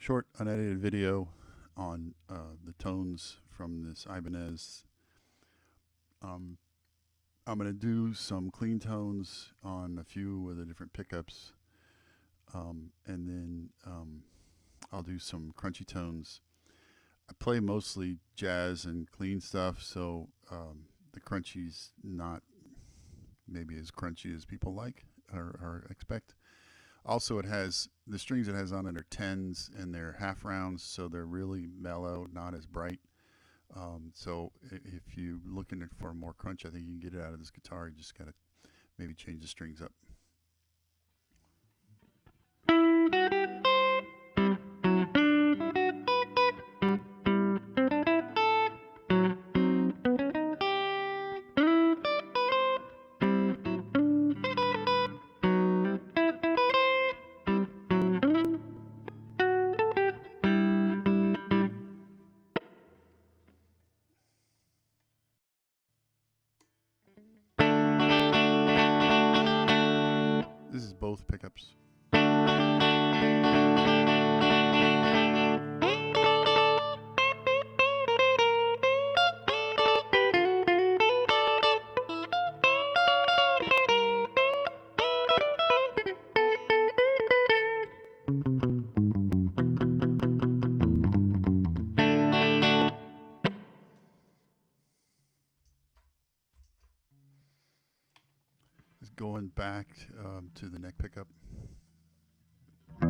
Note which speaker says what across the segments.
Speaker 1: short unedited video on the tones from this Ibanez. I'm going to do some clean tones on a few of the different pickups, and then I'll do some crunchy tones. I play mostly jazz and clean stuff, so the crunchy's not maybe as crunchy as people like or expect. Also, it has the strings it has on it are 10s and they're half rounds, so they're really mellow, not as bright. So if you're looking for more crunch, I think you can get it out of this guitar. You just gotta maybe change the strings up. This is both pickups. Going back to the neck pickup. All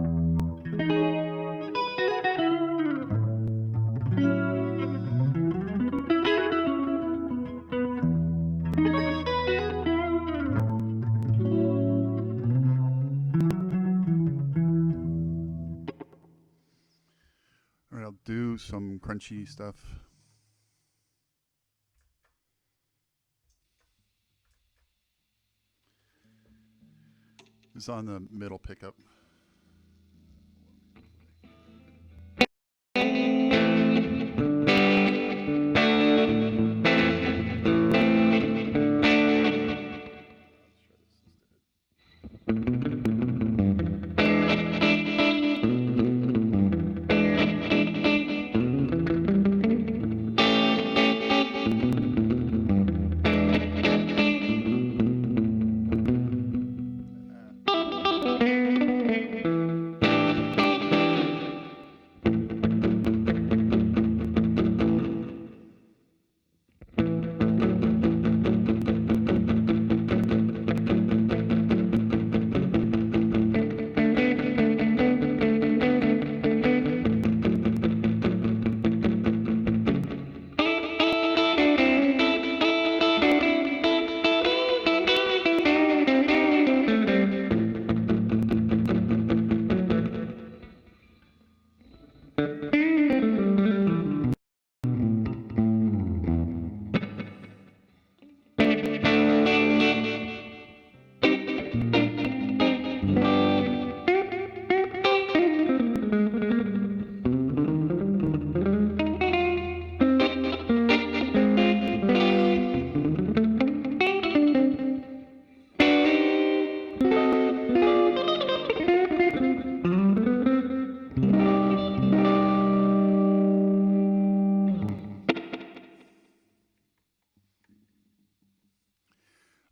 Speaker 1: right, I'll do some crunchy stuff. It's on the middle pickup.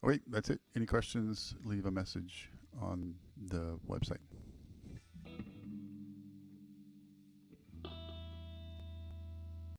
Speaker 1: Wait, that's it. Any questions, leave a message on the website.